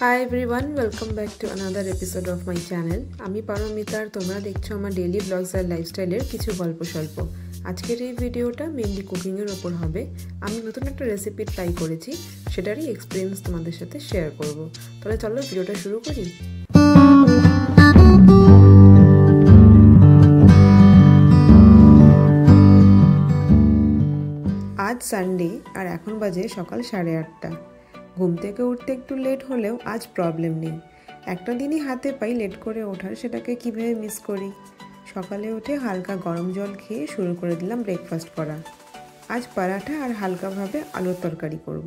Hi everyone, welcome back to another episode of my channel. আমি পারমিতা আর তোমরা দেখছো আমার ডেইলি ব্লগস আর লাইফস্টাইলের কিছু গল্প স্বল্প। আজকের এই ভিডিওটা মেইনলি কুকিং এর উপর হবে। আমি নতুন একটা রেসিপি ট্রাই করেছি, সেটারই এক্সপেরিয়েন্স তোমাদের সাথে শেয়ার করব। তাহলে চলো ভিডিওটা শুরু করি। আজ সানডে আর এখন বাজে সকাল 8:30। ঘুম থেকে উঠতে একটু লেট হলেও আজ প্রবলেম নেই। একটা দিনই হাতে পাই লেট করে ওঠার, সেটাকে কিভাবে মিস করি। সকালে উঠে হালকা গরম জল খেয়ে শুরু করে দিলাম ব্রেকফাস্ট করা। আজ পরাঠা আর হালকাভাবে আলুর তরকারি করব।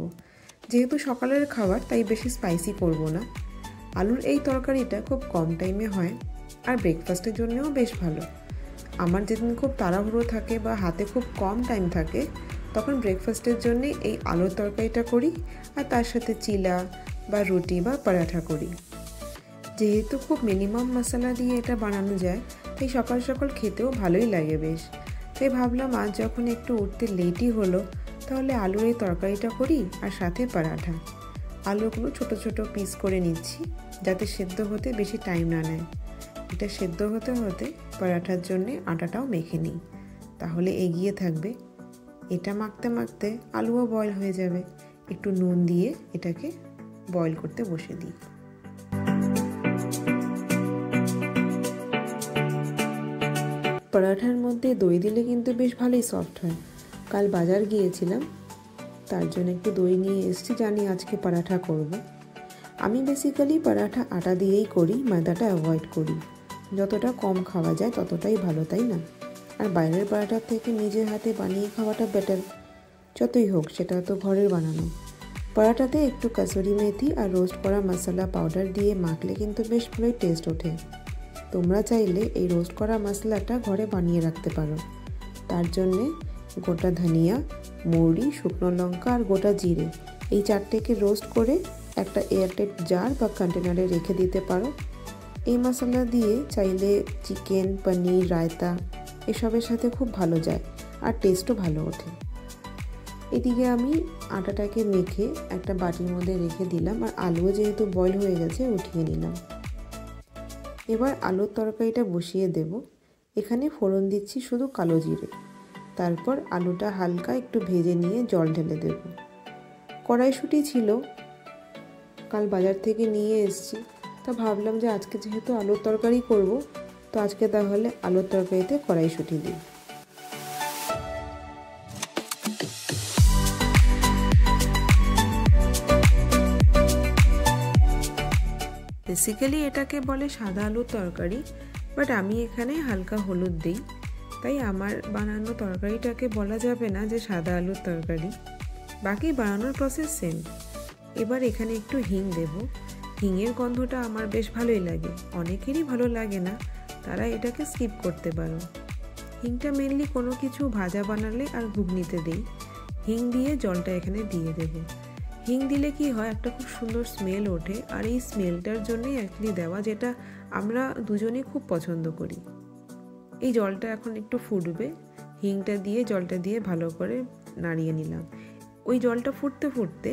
যেহেতু সকালের খাবার তাই বেশি স্পাইসি করব না। আলুর এই তরকারিটা খুব কম টাইমে হয় আর ব্রেকফাস্টের জন্যও বেশ ভালো। আমার যেদিন খুব তাড়াহুড়ো থাকে বা হাতে খুব কম টাইম থাকে তখন ব্রেকফাস্টের জন্য এই আলুর তরকারিটা করি আর তার সাথে চিলা বা রুটি বা পরাঠা করি। যেহেতু খুব মিনিমাম মশলা দিয়ে এটা বানানো যায় তাই সকাল সকাল খেতেও ভালোই লাগে বেশ। তাই ভাবলাম আজ যখন একটু উঠতে লেটই হলো তাহলে আলুর এই তরকারিটা করি আর সাথে পরাঠা। আলুগুলো ছোট ছোট পিস করে নিচ্ছি যাতে সেদ্ধ হতে বেশি টাইম না নেয়। এটা সেদ্ধ হতে হতে পরাঠার জন্য আটাটাও মেখে নিই, তাহলে এগিয়ে থাকবে। এটা মাখতে মাখতে আলুও বয়েল হয়ে যাবে। একটু নুন দিয়ে এটাকে বয়েল করতে বসে দিই। পরাঠার মধ্যে দই দিলে কিন্তু বেশ ভালোই সফট হয়। কাল বাজার গিয়েছিলাম, তার জন্য একটু দই নিয়ে এসেছি, জানি আজকে পরাঠা করব। আমি বেসিক্যালি পরাঠা আটা দিয়েই করি, ময়দাটা অ্যাভয়েড করি। যতটা কম খাওয়া যায় ততটাই ভালো, তাই না? আর বাইরের পরাঠার থেকে নিজের হাতে বানিয়ে খাওয়াটা বেটার। যতই হোক সেটা তো ঘরের বানানো। পরাঠাতে একটু কাসুরি মেথি আর রোস্ট করা মশলা পাউডার দিয়ে মাখলে কিন্তু বেশ ভালোই টেস্ট ওঠে। তোমরা চাইলে এই রোস্ট করা মশলাটা ঘরে বানিয়ে রাখতে পারো। তার জন্যে গোটা ধনিয়া, মৌরি, শুকনো লঙ্কা আর গোটা জিরে এই চারটেকে রোস্ট করে একটা এয়ারটাইট জার বা কন্টেনারে রেখে দিতে পারো। এই মশলা দিয়ে চাইলে চিকেন, পনির, রায়তা এসবের সাথে খুব ভালো যায় আর টেস্টও ভালো ওঠে। এদিকে আমি আটাটাকে মেখে একটা বাটির মধ্যে রেখে দিলাম আর আলুও যেহেতু বয়েল হয়ে গেছে উঠিয়ে নিলাম। এবার আলুর তরকারিটা বসিয়ে দেব। এখানে ফোড়ন দিচ্ছি শুধু কালো জিরে। তারপর আলুটা হালকা একটু ভেজে নিয়ে জল ঢেলে দেব। কড়াইশুঁটি ছিল, কাল বাজার থেকে নিয়ে এসেছি, তা ভাবলাম যে আজকে যেহেতু আলুর তরকারি করব তো আজকে তাহলে আলুর তরকারিতে কড়াইশুঁটি দিই। বেসিক্যালি এটাকে বলে সাদা আলুর তরকারি, বাট আমি এখানে হালকা হলুদ দিই, তাই আমার বানানো তরকারিটাকে বলা যাবে না যে সাদা আলুর তরকারি। বাকি বানানোর প্রসেস সেম। এবার এখানে একটু হিং দেব। হিঙের গন্ধটা আমার বেশ ভালোই লাগে, অনেকেরই ভালো লাগে না, তারা এটাকে স্কিপ করতে পারো। হিংটা মেনলি কোনো কিছু ভাজা বানালে আর ঘুগনিতে দিই। হিং দিয়ে জলটা এখানে দিয়ে দেব। হিং দিলে কি হয়, একটা খুব সুন্দর স্মেল ওঠে আর এই স্মেলটার জন্যই অ্যাকচুয়ালি দেওয়া, যেটা আমরা দুজনেই খুব পছন্দ করি। এই জলটা এখন একটু ফুটবে, হিংটা দিয়ে জলটা দিয়ে ভালো করে নাড়িয়ে নিলাম। ওই জলটা ফুটতে ফুটতে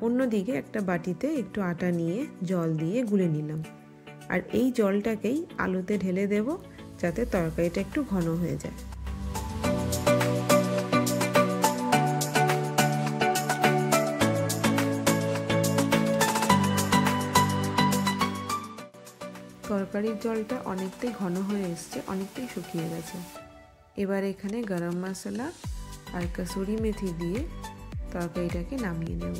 অন্যদিকে একটা বাটিতে একটু আটা নিয়ে জল দিয়ে গুলে নিলাম আর এই জলটাকেই আলুতে ঢেলে দেব যাতে তরকারিটা একটু ঘন হয়ে যায়। তরকারির জলটা অনেকটাই ঘন হয়ে এসছে, অনেকটাই শুকিয়ে গেছে। এবার এখানে গরম মশলা আর কাসুরি মেথি দিয়ে তরকারিটাকে নামিয়ে নেব।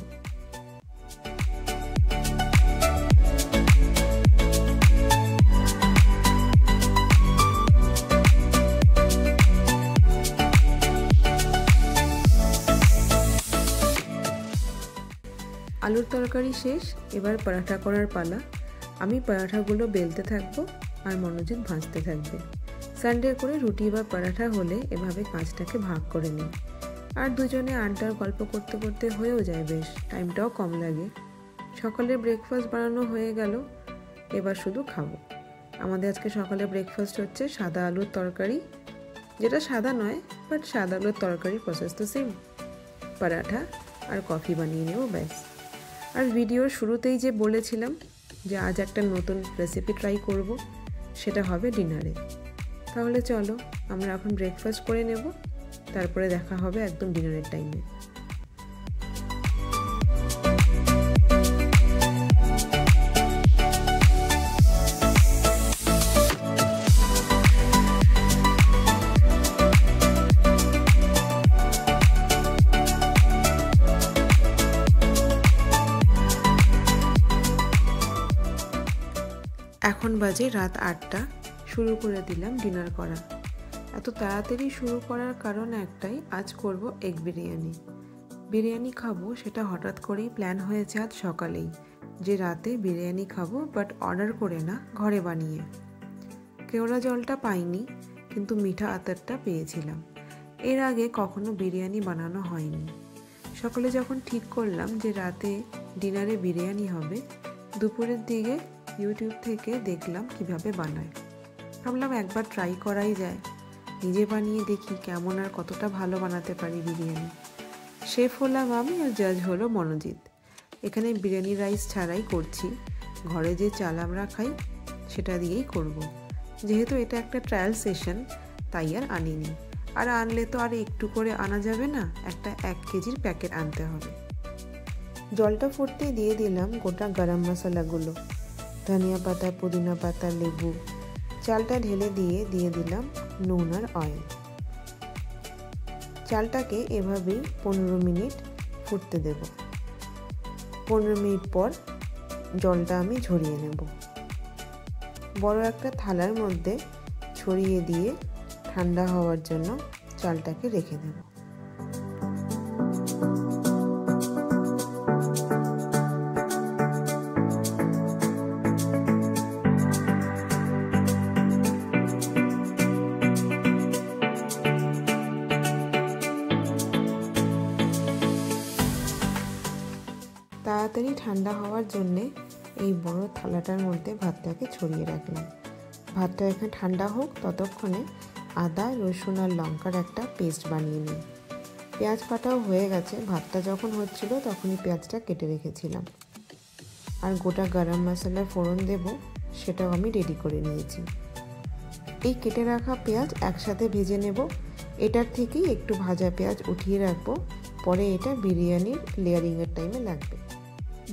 আলুর তরকারি শেষ, এবার পরাঠা করার পালা। আমি পরাঠাগুলো বেলতে থাকবো আর মনোযোগ ভাজতে থাকবে। সানডে করে রুটি বা পরাঠা হলে এভাবে কাজটাকে ভাগ করে নিই আর দুজনে আড্ডার গল্প করতে করতে হয়েও যায়, বেশ টাইমটাও কম লাগে। সকালে ব্রেকফাস্ট বানানো হয়ে গেল, এবার শুধু খাবো। আমাদের আজকে সকালে ব্রেকফাস্ট হচ্ছে সাদা আলুর তরকারি, যেটা সাদা নয় বাট সাদা আলুর তরকারির প্রসেস তো সেম। পরাঠা আর কফি বানিয়ে নেব, ব্যাস। আর ভিডিওর শুরুতেই যে বলেছিলাম যে আজ একটা নতুন রেসিপি ট্রাই করব, সেটা হবে ডিনারে। তাহলে চলো আমরা এখন ব্রেকফাস্ট করে নেব, তারপরে দেখা হবে একদম ডিনারের টাইমে। এখন বাজে রাত 8টা। শুরু করে দিলাম ডিনার করা। এত তাড়াতাড়ি শুরু করার কারণ একটাই, আজ করব এগ বিরিয়ানি। বিরিয়ানি খাবো সেটা হঠাৎ করেই প্ল্যান হয়েছে আজ সকালেই, যে রাতে বিরিয়ানি খাবো, বাট অর্ডার করে না, ঘরে বানিয়ে। কেওড়া জলটা পাইনি, কিন্তু মিঠা আতরটা পেয়েছিলাম। এর আগে কখনো বিরিয়ানি বানানো হয়নি। সকালে যখন ঠিক করলাম যে রাতে ডিনারে বিরিয়ানি হবে, দুপুরের দিকে ইউটিউব থেকে দেখলাম কিভাবে বানায়। ভাবলাম একবার ট্রাই করাই যায়, নিজে বানিয়ে দেখি কেমন আর কতটা ভালো বানাতে পারি বিরিয়ানি। শেফ হলাম আমি আর জাজ হলো মনোজিৎ। এখানে বিরিয়ানি রাইস ছাড়াই করছি, ঘরে যে চাল আমরা খাই সেটা দিয়েই করব। যেহেতু এটা একটা ট্রায়াল সেশন, তাই আর আনিনি। আর আনলে তো আর একটু করে আনা যাবে না, একটা 1 কেজির প্যাকেট আনতে হবে। জলটা ফুটতে দিয়ে দিলাম গোটা গরম মশলাগুলো, ধনিয়া পাতা, পুদিনা পাতা, লেবু। চালটা ঢেলে দিয়ে দিলাম নুন আর অয়েল। চালটাকে এভাবেই 15 মিনিট ফুটতে দেব। 15 মিনিট পর জলটা আমি ঝরিয়ে নেব। বড় একটা থালার মধ্যে ছড়িয়ে দিয়ে ঠান্ডা হওয়ার জন্য চালটাকে রেখে দেব। তাড়াতাড়ি ঠান্ডা হওয়ার জন্যে এই বড় থালাটার মধ্যে ভাতটাকে ছড়িয়ে রাখলাম। ভাতটা এখানে ঠান্ডা হোক, ততক্ষণে আদা, রসুন আর লঙ্কার একটা পেস্ট বানিয়ে নিই। পেঁয়াজ কাটাও হয়ে গেছে, ভাতটা যখন হচ্ছিল তখনই পেঁয়াজটা কেটে রেখেছিলাম। আর গোটা গরম মশলার ফোড়ন দেব, সেটাও আমি রেডি করে নিয়েছি। এই কেটে রাখা পেঁয়াজ একসাথে ভেজে নেব। এটার থেকেই একটু ভাজা পেঁয়াজ উঠিয়ে রাখবো, পরে এটা বিরিয়ানির লেয়ারিংয়ের টাইমে লাগবে।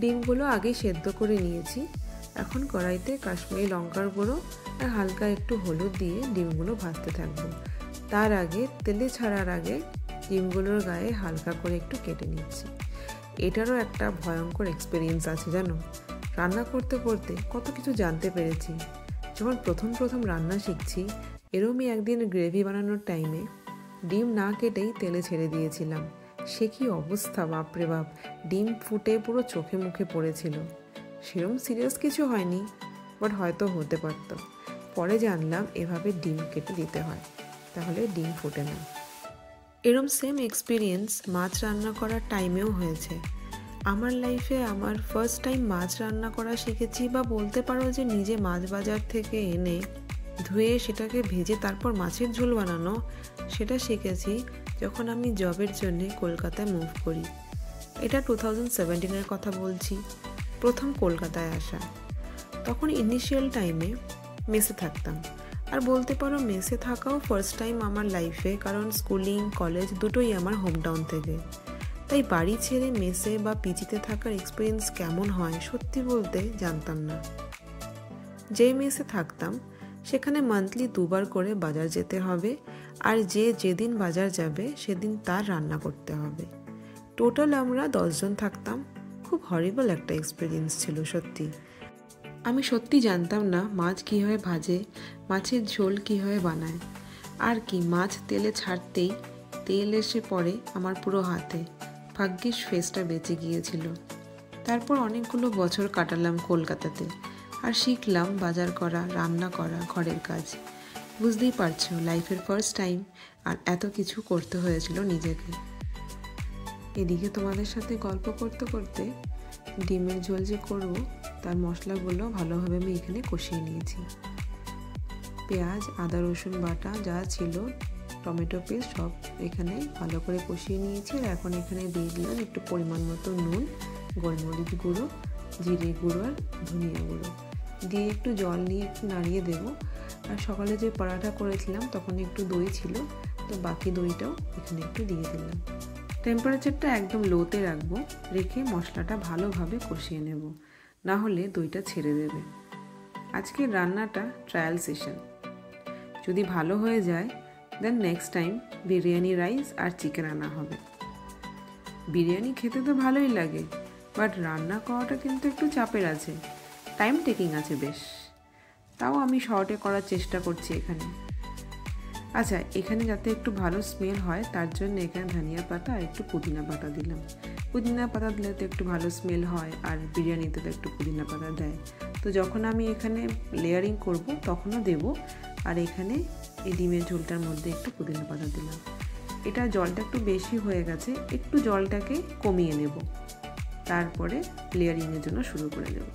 ডিমগুলো আগে সেদ্ধ করে নিয়েছি। এখন কড়াইতে কাশ্মীরি লঙ্কার গুঁড়ো আর হালকা একটু হলুদ দিয়ে ডিমগুলো ভাজতে থাকবো। তার আগে তেলে ছাড়ার আগে ডিমগুলোর গায়ে হালকা করে একটু কেটে নিচ্ছি। এটারও একটা ভয়ঙ্কর এক্সপিরিয়েন্স আছে জানো, রান্না করতে করতে কত কিছু জানতে পেরেছি। যখন প্রথম রান্না শিখছি, এরমই একদিন গ্রেভি বানানোর টাইমে ডিম না কেটেই তেলে ছেড়ে দিয়েছিলাম। সে কি অবস্থা, বাপরে বাপ! ডিম ফুটে পুরো চোখে মুখে পড়েছিল। সেরকম সিরিয়াস কিছু হয়নি, বাট হয়তো হতে পারত। পরে জানলাম এভাবে ডিম কেটে দিতে হয়, তাহলে ডিম ফোটে না। এরম সেম এক্সপিরিয়েন্স মাছ রান্না করার টাইমেও হয়েছে। আমার লাইফে আমার ফার্স্ট টাইম মাছ রান্না করা শিখেছি, বা বলতে পারো যে নিজে মাছ বাজার থেকে এনে ধুয়ে সেটাকে ভেজে তারপর মাছের ঝোল বানানো, সেটা শিখেছি যখন আমি জবের জন্যে কলকাতায় মুভ করি। এটা 2017-এর কথা বলছি, প্রথম কলকাতায় আসা। তখন ইনিশিয়াল টাইমে মেসে থাকতাম। আর বলতে পারো মেসে থাকাও ফার্স্ট টাইম আমার লাইফে, কারণ স্কুলিং কলেজ দুটোই আমার হোম টাউন থেকে। তাই বাড়ি ছেড়ে মেসে বা পিজিতে থাকার এক্সপিরিয়েন্স কেমন হয় সত্যি বলতে জানতাম না। যেই মেসে থাকতাম সেখানে মান্থলি 2 বার করে বাজার যেতে হবে, আর যেদিন বাজার যাবে সেদিন তার রান্না করতে হবে। টোটাল আমরা 10 জন থাকতাম। খুব হরিবল একটা এক্সপিরিয়েন্স ছিল সত্যি। আমি সত্যি জানতাম না মাছ কীভাবে ভাজে, মাছের ঝোল কীভাবে বানায়। আর কি, মাছ তেলে ছাড়তেই তেল এসে পড়ে আমার পুরো হাতে। ভাগ্যিস ফেসটা বেঁচে গিয়েছিল। তারপর অনেকগুলো বছর কাটালাম কলকাতাতে, আর শিখলাম বাজার করা, রান্না করা, ঘরের কাজ। বুঝতেই পারছো, লাইফের ফার্স্ট টাইম, আর এত কিছু করতে হয়েছিল নিজেকে। এদিকে তোমাদের সাথে গল্প করতে করতে ডিমের ঝোল যে করব তার মশলাগুলো ভালোভাবে আমি এখানে কষিয়ে নিয়েছি। পেঁয়াজ, আদা, রসুন বাটা যা ছিল, টমেটো পেস্ট সব এখানে ভালো করে কষিয়ে নিয়েছি। আর এখন এখানে দিয়ে দিলাম একটু পরিমাণ মতো নুন গোলমরিচ গুঁড়ো, জিরে গুঁড়ো আর ধনিয়া গুঁড়ো দিয়ে একটু জল নিয়ে একটু নাড়িয়ে দেবো। আর সকালে যে পরাঠা করেছিলাম তখন একটু দই ছিল, তো বাকি দইটাও এখানে একটু দিয়ে দিলাম। টেম্পারেচারটা একদম লোতে রাখবো, রেখে মশলাটা ভালোভাবে কষিয়ে নেব, না হলে দইটা ছেড়ে দেবে। আজকের রান্নাটা ট্রায়াল সেশন, যদি ভালো হয়ে যায় then next time biryani rice আর চিকেন আনা হবে। বিরিয়ানি খেতে তো ভালোই লাগে, বাট রান্না করাটা কিন্তু একটু চাপের আছে, টাইম টেকিং আছে বেশ। তাও আমি শর্টে করার চেষ্টা করছি এখানে। আচ্ছা, এখানে যাতে একটু ভালো স্মেল হয় তার জন্য এখানে ধনিয়া পাতা আর একটু পুদিনা পাতা দিলাম। পুদিনা পাতা দিলে তো একটু ভালো স্মেল হয়, আর বিরিয়ানিতে তো একটু পুদিনা পাতা দেয়। তো যখন আমি এখানে লেয়ারিং করব তখনও দেব। আর এখানে এই ডিমের ঝোলটার মধ্যে একটু পুদিনা পাতা দিলাম। এটা জলটা একটু বেশি হয়ে গেছে, একটু জলটাকে কমিয়ে নেব, তারপরে লেয়ারিংয়ের জন্য শুরু করে দেব।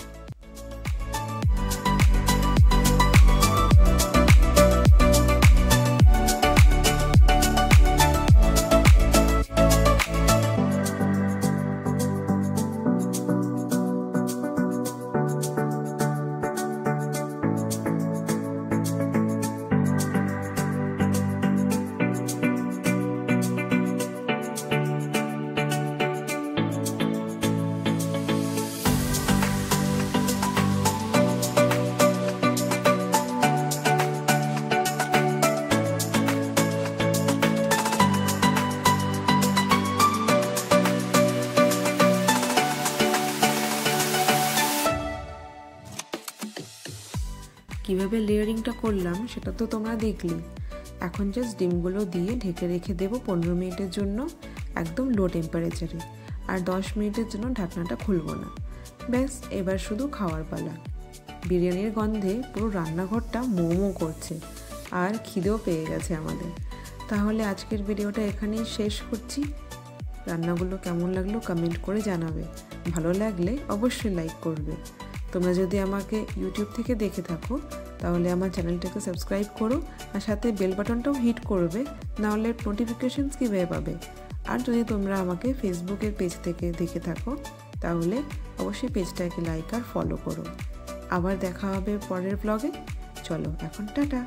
কিভাবে লেয়ারিংটা করলাম সেটা তো তোমরা দেখলে। এখন জাস্ট ডিমগুলো দিয়ে ঢেকে রেখে দেবো 15 মিনিটের জন্য, একদম লো টেম্পারেচারে। আর 10 মিনিটের জন্য ঢাকনাটা খুলবো না। ব্যাস, এবার শুধু খাওয়ার পালা। বিরিয়ানির গন্ধে পুরো রান্নাঘরটা মোমো করছে, আর খিদেও পেয়ে গেছে আমাদের। তাহলে আজকের ভিডিওটা এখানেই শেষ করছি। রান্নাগুলো কেমন লাগলো কমেন্ট করে জানাবে, ভালো লাগলে অবশ্যই লাইক করবে। তোমরা যদি আমাকে ইউটিউব থেকে দেখে থাকো তাহলে আমার চ্যানেলটাকে সাবস্ক্রাইব করো, আর সাথে বেল বাটনটাও হিট করবে, নাহলে নোটিফিকেশনস কীভাবে পাবে। আর যদি তোমরা আমাকে ফেসবুকের পেজ থেকে দেখে থাকো তাহলে অবশ্যই পেজটাকে লাইক আর ফলো করো। আবার দেখা হবে পরের ব্লগে। চলো এখন টাটা।